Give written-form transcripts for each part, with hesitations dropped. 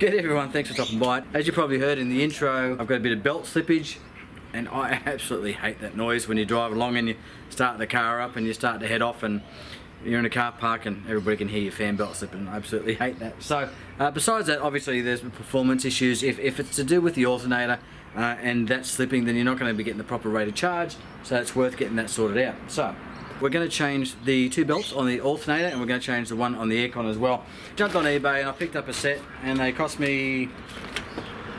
Good everyone, thanks for stopping by. As you probably heard in the intro, I've got a bit of belt slippage, and I absolutely hate that noise when you drive along and you start the car up and you start to head off and you're in a car park and everybody can hear your fan belt slipping. I absolutely hate that. So besides that, obviously there's performance issues. If it's to do with the alternator and that's slipping, then you're not going to be getting the proper rate of charge, so it's worth getting that sorted out. So we're going to change the two belts on the alternator and we're going to change the one on the aircon as well. Jumped on eBay and I picked up a set and they cost me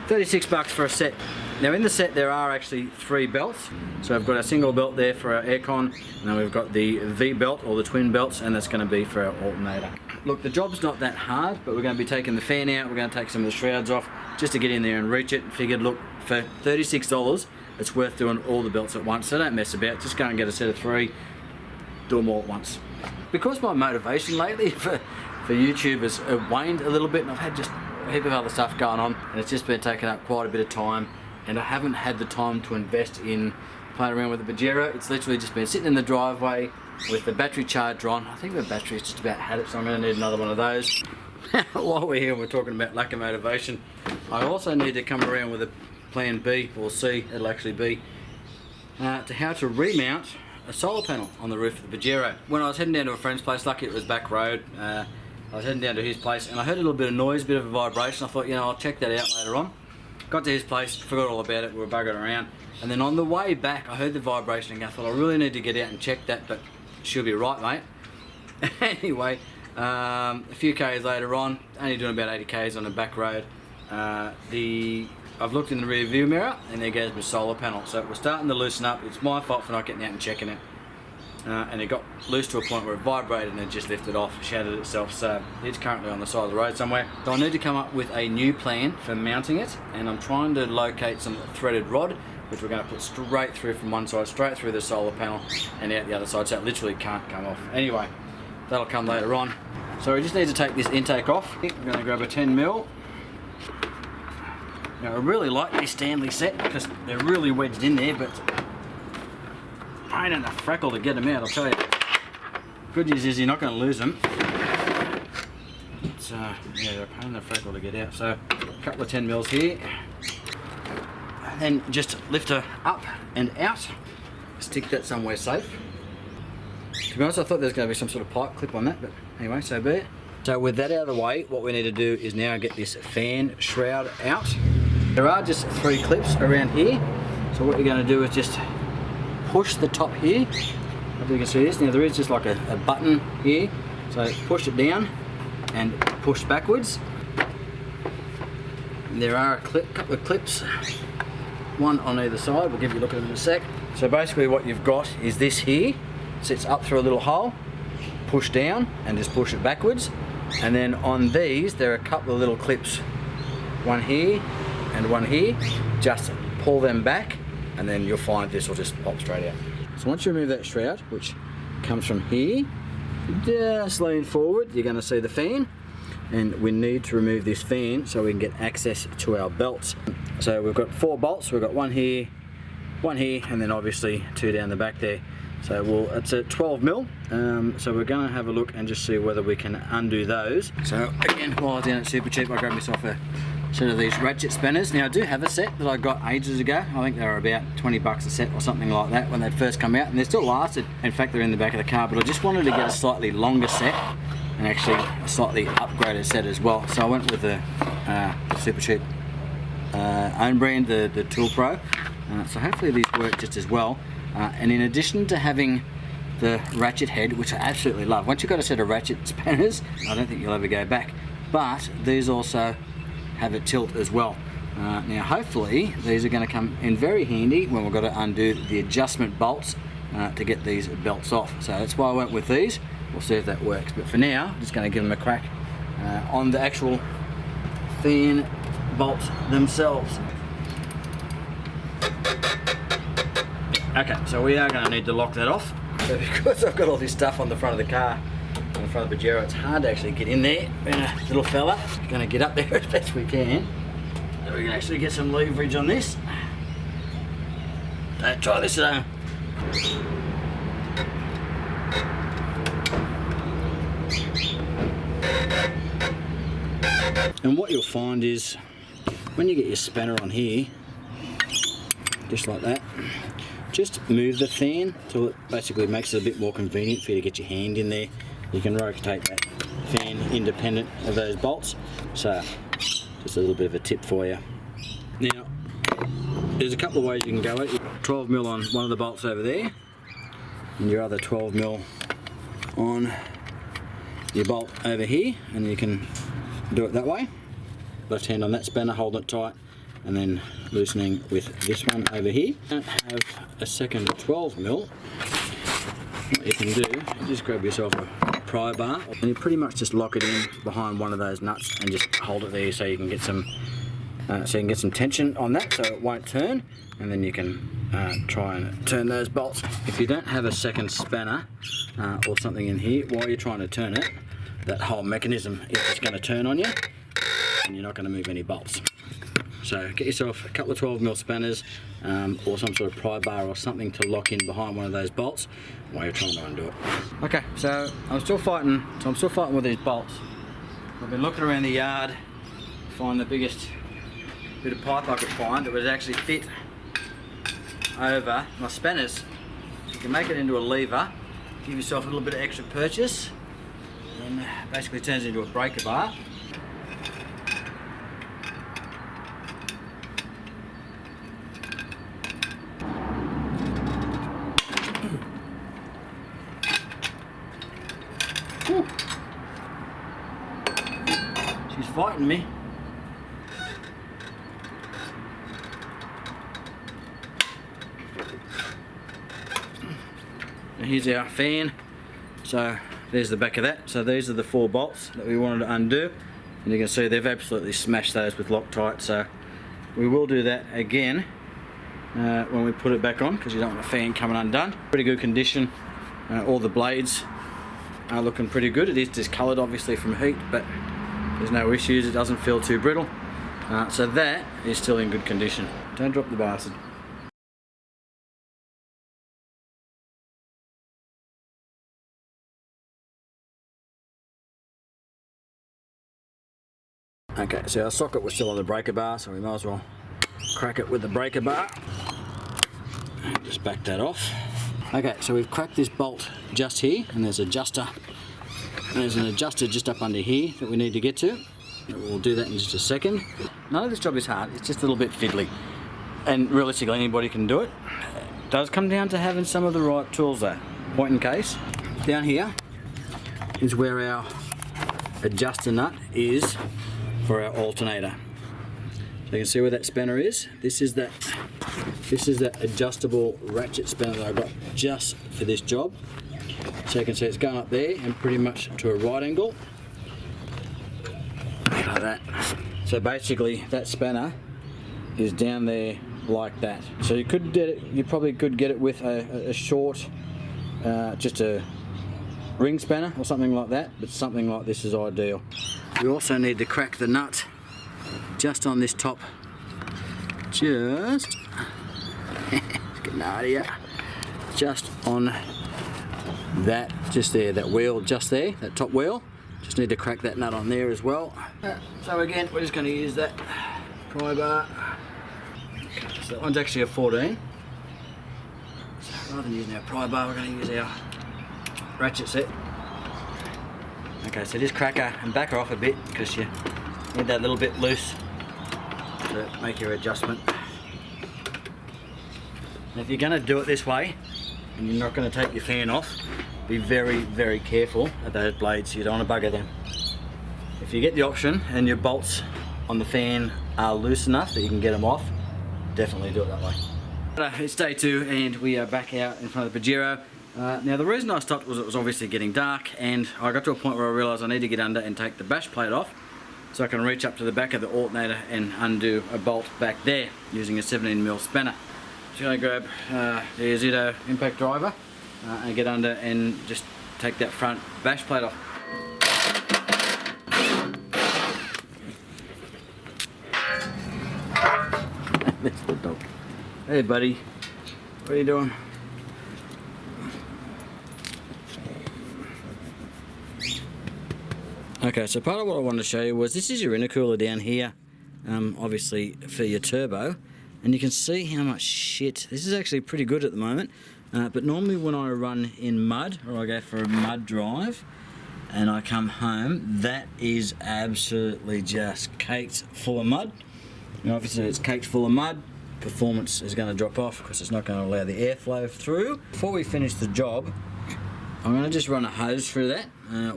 36 bucks for a set. Now in the set there are actually 3 belts. So I've got a single belt there for our aircon, and then we've got the V belt or the twin belts, and that's going to be for our alternator. Look, the job's not that hard, but we're going to be taking the fan out, we're going to take some of the shrouds off just to get in there and reach it. Figured, look, for $36 it's worth doing all the belts at once, so don't mess about, just go and get a set of 3, do them all at once. Because my motivation lately for YouTube has waned a little bit, and I've had just a heap of other stuff going on, and it's just been taking up quite a bit of time, and I haven't had the time to invest in playing around with the Pajero. It's literally just been sitting in the driveway with the battery charger on. I think the battery's just about had it, so I'm going to need another one of those. While we're here and we're talking about lack of motivation, I also need to come around with a plan B, or C it'll actually be, to how to remount a solar panel on the roof of the Pajero. When I was heading down to a friend's place, lucky it was back road, I was heading down to his place and I heard a little bit of noise, a bit of a vibration. I thought, you know, I'll check that out later on. Got to his place, forgot all about it, we were buggering around, and then on the way back I heard the vibration and I thought, I really need to get out and check that, but she'll be right, mate. Anyway, a few k's later on, only doing about 80 k's on the back road, I've looked in the rear view mirror and there goes my solar panel. So it was starting to loosen up. It's my fault for not getting out and checking it. And it got loose to a point where it vibrated and it just lifted off, shattered itself. So it's currently on the side of the road somewhere. So I need to come up with a new plan for mounting it, and I'm trying to locate some threaded rod, which we're going to put straight through from one side, straight through the solar panel and out the other side, so it literally can't come off. Anyway, that'll come later on. So we just need to take this intake off. I'm going to grab a 10mm. Now I really like this Stanley set because they're really wedged in there, but pain in the freckle to get them out, I'll tell you. Good news is you're not going to lose them. It's, yeah, they're a pain in the freckle to get out. So a couple of 10mm here, and then just lift her up and out. Stick that somewhere safe. To be honest, I thought there was going to be some sort of pipe clip on that, but anyway, so be it. So with that out of the way, what we need to do is now get this fan shroud out. There are just 3 clips around here, so what you're going to do is just push the top here. Hope you can see this. Now there is just like a button here, so push it down and push backwards. And there are a couple of clips, one on either side. We'll give you a look at it in a sec. So basically what you've got is this here, sits up through a little hole, push down and just push it backwards. And then on these there are a couple of little clips, one here and one here. Just pull them back and then you'll find this will just pop straight out. So once you remove that shroud, which comes from here, just lean forward, you're going to see the fan, and we need to remove this fan so we can get access to our belts. So we've got 4 bolts, we've got one here, and then obviously 2 down the back there. So it's a 12mm, so we're going to have a look and just see whether we can undo those. So again, while I was down at Super Cheap, I grabbed myself a set of these ratchet spanners. Now I do have a set that I got ages ago. I think they were about 20 bucks a set or something like that when they first come out, and they still lasted. In fact, they're in the back of the car, but I just wanted to get a slightly longer set and actually a slightly upgraded set as well. So I went with the Super Cheap own brand, the Tool Pro. So hopefully these work just as well. And in addition to having the ratchet head, which I absolutely love, once you've got a set of ratchet spanners, I don't think you'll ever go back. But these also have a tilt as well. Now hopefully these are going to come in very handy when we've got to undo the adjustment bolts to get these belts off. So that's why I went with these. We'll see if that works. But for now, I'm just going to give them a crack on the actual fan bolts themselves. Okay, so we are going to need to lock that off. So because I've got all this stuff on the front of the car, on the front of the Pajero, it's hard to actually get in there. Being a little fella, we're going to get up there as best we can. So we can actually get some leverage on this. Don't try this at home. And what you'll find is when you get your spanner on here, just like that, just move the fan till it basically makes it a bit more convenient for you to get your hand in there. You can rotate that fan independent of those bolts. So just a little bit of a tip for you. Now there's a couple of ways you can go it. 12mm on one of the bolts over there, and your other 12mm on your bolt over here, and you can do it that way. Left hand on that spanner, holding it tight, and then loosening with this one over here. Don't have a second 12mm. What you can do, you just grab yourself a pry bar, and you pretty much just lock it in behind one of those nuts and just hold it there so you can get some tension on that so it won't turn, and then you can try and turn those bolts. If you don't have a second spanner or something in here while you're trying to turn it, that whole mechanism is just going to turn on you and you're not going to move any bolts. So get yourself a couple of 12mm spanners or some sort of pry bar or something to lock in behind one of those bolts while you're trying to undo it. Okay, so I'm still fighting with these bolts. I've been looking around the yard to find the biggest bit of pipe I could find that would actually fit over my spanners. You can make it into a lever, give yourself a little bit of extra purchase, and basically turns it into a breaker bar. Whew. She's fighting me. And here's our fan. So there's the back of that. So these are the 4 bolts that we wanted to undo, and you can see they've absolutely smashed those with Loctite. So we will do that again when we put it back on, because you don't want a fan coming undone. Pretty good condition. All the blades are looking pretty good. It is discoloured obviously from heat, but there's no issues. It doesn't feel too brittle. So that is still in good condition. Don't drop the bastard. Okay, so our socket was still on the breaker bar, so we might as well crack it with the breaker bar. Just back that off. Okay, so we've cracked this bolt just here, and there's an adjuster just up under here that we need to get to. We'll do that in just a second. None of this job is hard, it's just a little bit fiddly. And realistically, anybody can do it. It does come down to having some of the right tools though. Point in case. Down here is where our adjuster nut is for our alternator. So you can see where that spanner is. This is that adjustable ratchet spanner that I got just for this job. So you can see it's going up there and pretty much to a right angle. Like that. So basically that spanner is down there like that. So you could get it, you probably could get it with a short, just a ring spanner or something like that, but something like this is ideal. We also need to crack the nut just on this top, just getting out of here, just on that, just there, that wheel just there, that top wheel. Just need to crack that nut on there as well. So again, we're just going to use that pry bar. So that one's actually a 14. So rather than using our pry bar, we're going to use our ratchet set. Okay, so just crack her and back her off a bit because you need that little bit loose to make your adjustment. And if you're going to do it this way and you're not going to take your fan off, be very, very careful at those blades. You don't want to bugger them. If you get the option and your bolts on the fan are loose enough that you can get them off, definitely do it that way. It's day 2 and we are back out in front of the Pajero. Now the reason I stopped was it was obviously getting dark, and I got to a point where I realised I need to get under and take the bash plate off so I can reach up to the back of the alternator and undo a bolt back there using a 17mm spanner. So I'm going to grab the Zito impact driver and get under and just take that front bash plate off. That's the dog. Hey buddy, what are you doing? Okay, so part of what I wanted to show you was this is your intercooler down here, obviously for your turbo, and you can see how much shit. This is actually pretty good at the moment, but normally when I run in mud or I go for a mud drive and I come home, that is absolutely just caked full of mud. And obviously it's caked full of mud, performance is going to drop off because it's not going to allow the airflow through. Before we finish the job, I'm going to just run a hose through that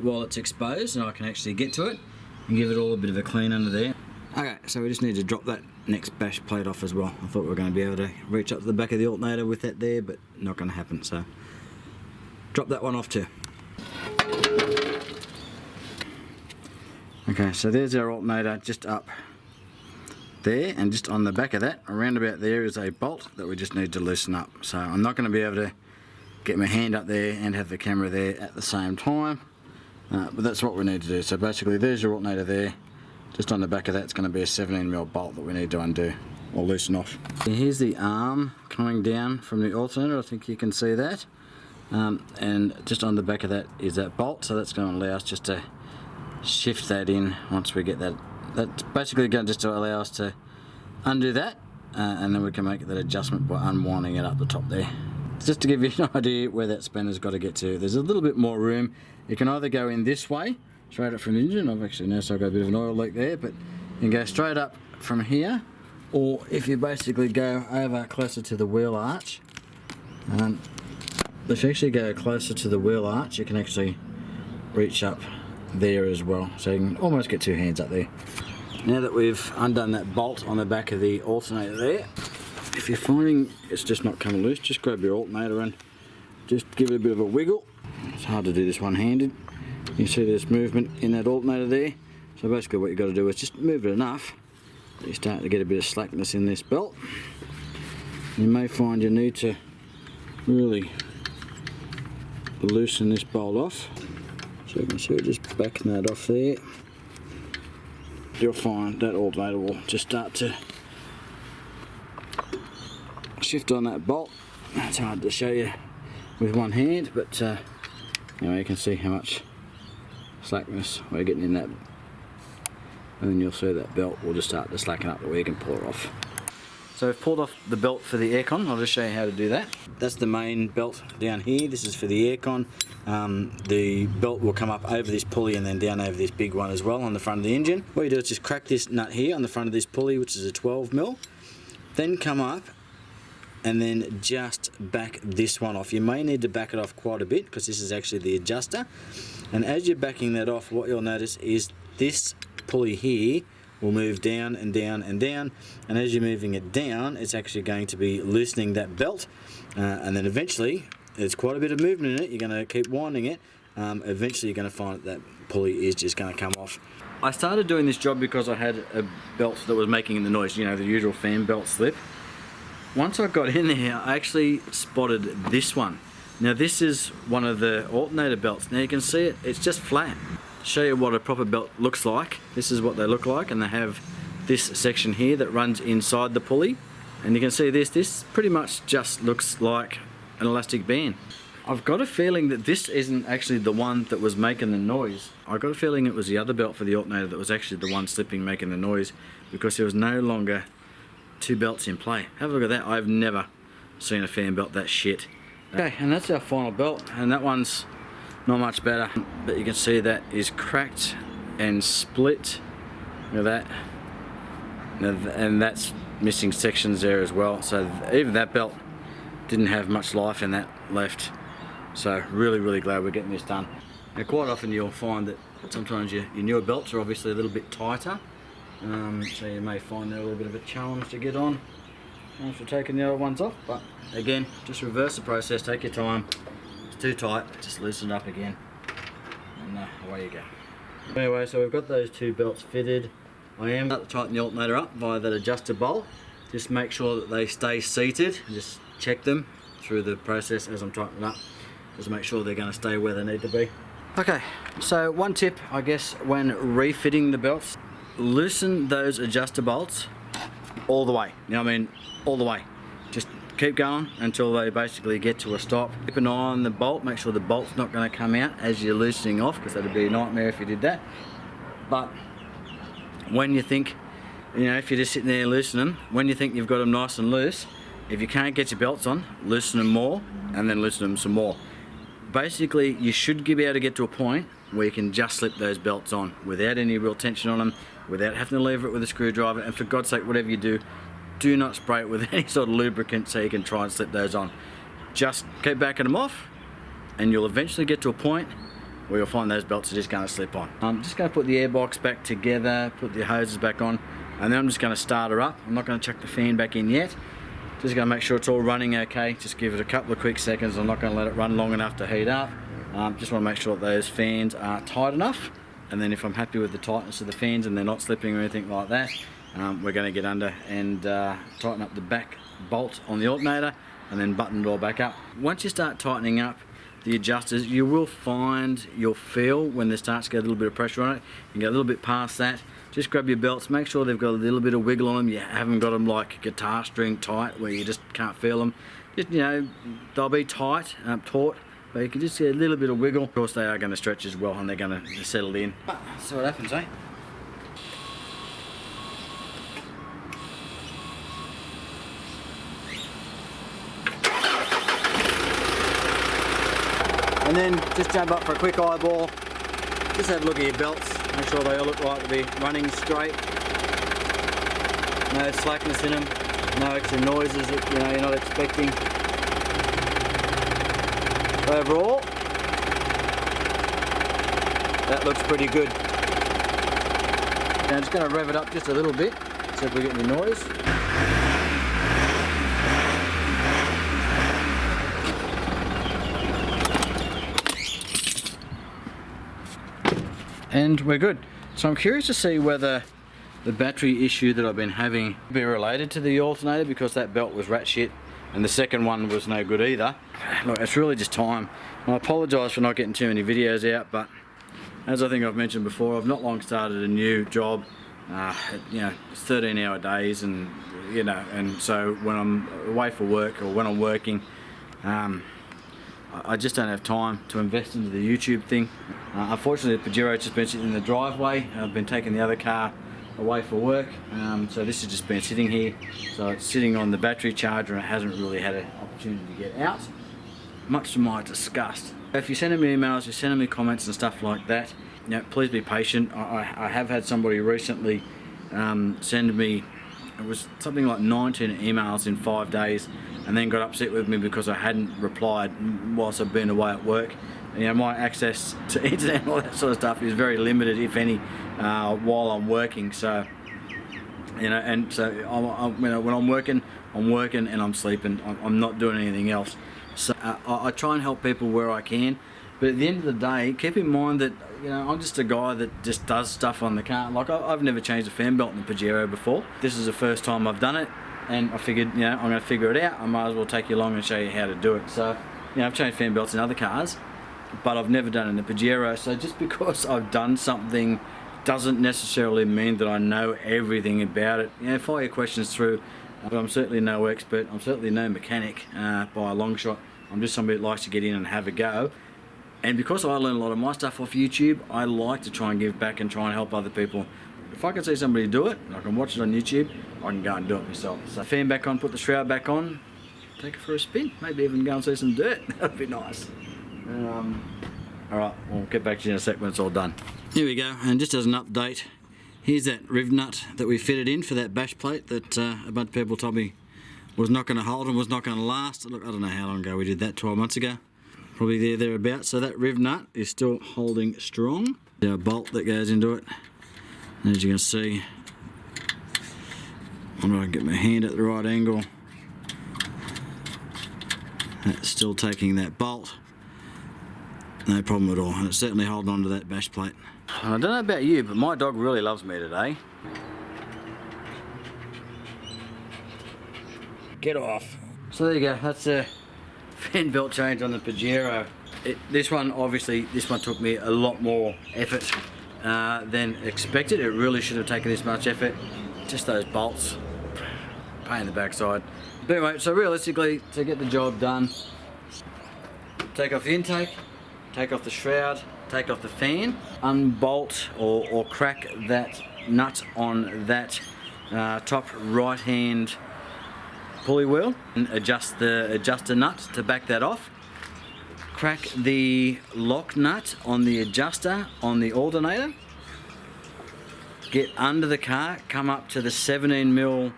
while it's exposed, and I can actually get to it and give it all a bit of a clean under there. Okay, so we just need to drop that next bash plate off as well. I thought we were going to be able to reach up to the back of the alternator with that there, but not going to happen, so drop that one off too. Okay, so there's our alternator just up there, and just on the back of that, around about there, is a bolt that we just need to loosen up. So I'm not going to be able to get my hand up there and have the camera there at the same time, but that's what we need to do. So basically there's your alternator there, just on the back of that it's going to be a 17mm bolt that we need to undo or loosen off. And here's the arm coming down from the alternator, I think you can see that, and just on the back of that is that bolt, so that's going to allow us just to shift that in once we get that. That's basically going to just allow us to undo that, and then we can make that adjustment by unwinding it up the top there. Just to give you an idea where that spanner's got to get to, there's a little bit more room. You can either go in this way, straight up from the engine. I've actually noticed I've got a bit of an oil leak there, but you can go straight up from here, or if you basically go over closer to the wheel arch, if you actually go closer to the wheel arch, you can actually reach up there as well, so you can almost get two hands up there. Now that we've undone that bolt on the back of the alternator there, if you're finding it's just not coming loose, just grab your alternator and just give it a bit of a wiggle. It's hard to do this one-handed. You see there's movement in that alternator there, so basically what you've got to do is just move it enough that you start to get a bit of slackness in this belt. You may find you need to really loosen this bolt off. So you can see we're just backing that off there. You'll find that alternator will just start to shift on that bolt. It's hard to show you with one hand, but anyway, you can see how much slackness we're getting in that, and then you'll see that belt will just start to slacken up where you can pull it off. So we've pulled off the belt for the aircon. I'll just show you how to do that. That's the main belt down here. This is for the aircon. The belt will come up over this pulley and then down over this big one as well on the front of the engine. What you do is just crack this nut here on the front of this pulley, which is a 12mm, then come up and then just back this one off. You may need to back it off quite a bit because this is actually the adjuster. And as you're backing that off, what you'll notice is this pulley here will move down and down and down, and as you're moving it down, it's actually going to be loosening that belt, and then eventually, there's quite a bit of movement in it, you're going to keep winding it, eventually you're going to find that pulley is just going to come off. I started doing this job because I had a belt that was making the noise, you know, the usual fan belt slip. Once I got in there, I actually spotted this one. Now this is one of the alternator belts. Now you can see it, it's just flat. Show you what a proper belt looks like. This is what they look like, and they have this section here that runs inside the pulley, and you can see this pretty much just looks like an elastic band. I've got a feeling that this isn't actually the one that was making the noise. I've got a feeling it was the other belt for the alternator that was actually the one slipping, making the noise, because there was no longer two belts in play. Have a look at that. I've never seen a fan belt that shit. Okay, and that's our final belt, and that one's not much better, but you can see that is cracked and split. Look at that, and that's missing sections there as well, so even that belt didn't have much life in that left. So really glad we're getting this done. Now quite often you'll find that sometimes your newer belts are obviously a little bit tighter, so you may find they're a little bit of a challenge to get on after taking the other ones off, but again, just reverse the process, take your time. Too tight, just loosen it up again, and away you go. Anyway, so we've got those two belts fitted. I am about to tighten the alternator up via that adjuster bolt. Just make sure that they stay seated, just check them through the process as I'm tightening up, just make sure they're going to stay where they need to be. Okay, so one tip I guess when refitting the belts, loosen those adjuster bolts all the way. You know what I mean? All the way. Just keep going until they basically get to a stop. Keep an eye on the bolt, make sure the bolt's not going to come out as you're loosening off, because that'd be a nightmare if you did that. But when you think, you know, if you're just sitting there loosening, when you think you've got them nice and loose, if you can't get your belts on, loosen them more and then loosen them some more. Basically, you should be able to get to a point where you can just slip those belts on without any real tension on them, without having to lever it with a screwdriver, and for God's sake, whatever you do, do not spray it with any sort of lubricant so you can try and slip those on. Just keep backing them off and you'll eventually get to a point where you'll find those belts are just going to slip on. I'm just going to put the airbox back together, put the hoses back on, and then I'm just going to start her up. I'm not going to chuck the fan back in yet. Just going to make sure it's all running okay. Just give it a couple of quick seconds. I'm not going to let it run long enough to heat up. Just want to make sure that those fans are tight enough, and then if I'm happy with the tightness of the fans and they're not slipping or anything like that, we're going to get under and tighten up the back bolt on the alternator and then button it all back up. Once you start tightening up the adjusters, you will find you'll feel when there starts to get a little bit of pressure on it. You can get a little bit past that. Just grab your belts, make sure they've got a little bit of wiggle on them. You haven't got them like guitar string tight where you just can't feel them. Just, you know, they'll be tight, taut, but you can just get a little bit of wiggle. Of course they are going to stretch as well and they're going to settle in. But see what happens, eh? And then just jump up for a quick eyeball. Just have a look at your belts, make sure they all look like to be running straight. No slackness in them, no extra noises that you're not expecting. Overall, that looks pretty good. Now I'm just going to rev it up just a little bit, see if we get any noise. And we're good. So I'm curious to see whether the battery issue that I've been having be related to the alternator, because that belt was rat shit and the second one was no good either. Look, it's really just time. I apologise for not getting too many videos out, but as I think I've mentioned before, I've not long started a new job. It's 13-hour days, and and so when I'm away for work or when I'm working, I just don't have time to invest into the YouTube thing. Unfortunately, the Pajero's just been sitting in the driveway. I've been taking the other car away for work, so this has just been sitting here. So it's sitting on the battery charger and it hasn't really had an opportunity to get out, much to my disgust. If you're sending me emails, you're sending me comments and stuff like that, please be patient. I have had somebody recently send me, it was something like 19 emails in 5 days, and then got upset with me because I hadn't replied whilst I've been away at work. My access to internet and all that sort of stuff is very limited, if any, while I'm working. So, and so when I'm working and I'm sleeping. I'm not doing anything else. So I try and help people where I can. But at the end of the day, keep in mind that I'm just a guy that just does stuff on the car. Like I've never changed a fan belt in the Pajero before. This is the first time I've done it, and I figured I'm going to figure it out. I might as well take you along and show you how to do it. So I've changed fan belts in other cars, but I've never done it in the Pajero. So just because I've done something doesn't necessarily mean that I know everything about it. Fire your questions through, but I'm certainly no expert. I'm certainly no mechanic by a long shot. I'm just somebody that likes to get in and have a go. And because I learn a lot of my stuff off YouTube, I like to try and give back and try and help other people. If I can see somebody do it, and I can watch it on YouTube, I can go and do it myself. So fan back on, put the shroud back on, take it for a spin, maybe even go and see some dirt. That'd be nice. Alright, we'll get back to you in a sec when it's all done. Here we go, and just as an update, here's that riv nut that we fitted in for that bash plate that a bunch of people told me was not going to hold and was not going to last. Look, I don't know how long ago we did that, 12 months ago. Probably thereabouts. So that riv nut is still holding strong. Our bolt that goes into it. And as you can see, I'm going to get my hand at the right angle. That's still taking that bolt. No problem at all. And it's certainly holding on to that bash plate. I don't know about you, but my dog really loves me today. Get off. So there you go. That's a fan belt change on the Pajero. This one took me a lot more effort than expected. It really should have taken this much effort. Just those bolts, pain in the backside. But anyway, so realistically, to get the job done, take off the intake, take off the shroud, take off the fan, unbolt or crack that nut on that top right hand pulley wheel and adjust the adjuster nut to back that off. Crack the lock nut on the adjuster on the alternator. Get under the car, come up to the 17mm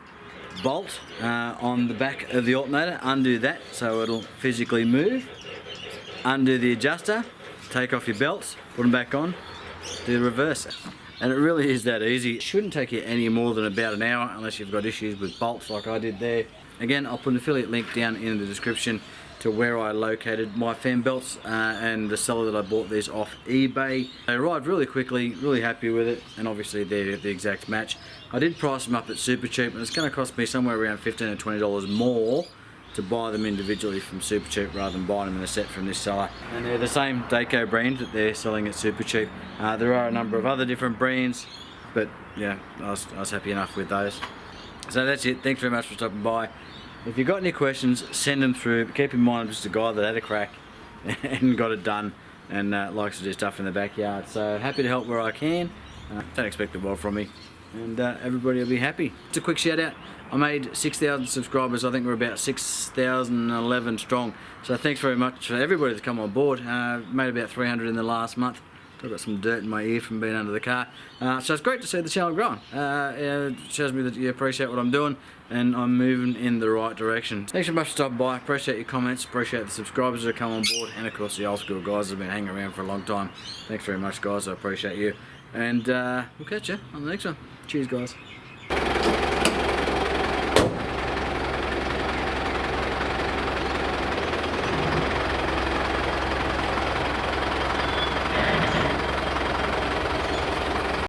bolt on the back of the alternator, undo that so it'll physically move. Undo the adjuster, take off your belts, put them back on, do the reverse. And it really is that easy. It shouldn't take you any more than about an hour unless you've got issues with bolts like I did there. Again, I'll put an affiliate link down in the description to where I located my fan belts and the seller that I bought these off eBay. They arrived really quickly, really happy with it, and obviously they're the exact match. I did price them up at super cheap, and it's going to cost me somewhere around $15 or $20 more to buy them individually from super cheap rather than buying them in a set from this seller. And they're the same DAYCO brand that they're selling at super cheap. There are a number of other different brands, but yeah, I was happy enough with those. So that's it. Thanks very much for stopping by. If you've got any questions, send them through. But keep in mind, I'm just a guy that had a crack and got it done, and likes to do stuff in the backyard. So happy to help where I can. Don't expect the world from me, and everybody will be happy. Just a quick shout out. I made 6,000 subscribers. I think we're about 6,011 strong. So thanks very much for everybody that's come on board. Made about 300 in the last month. I've got some dirt in my ear from being under the car. So it's great to see the channel growing. It shows me that you appreciate what I'm doing and I'm moving in the right direction. Thanks so much for stopping by. Appreciate your comments, appreciate the subscribers that have come on board, and of course the old school guys that have been hanging around for a long time. Thanks very much, guys. I appreciate you. And we'll catch you on the next one. Cheers, guys.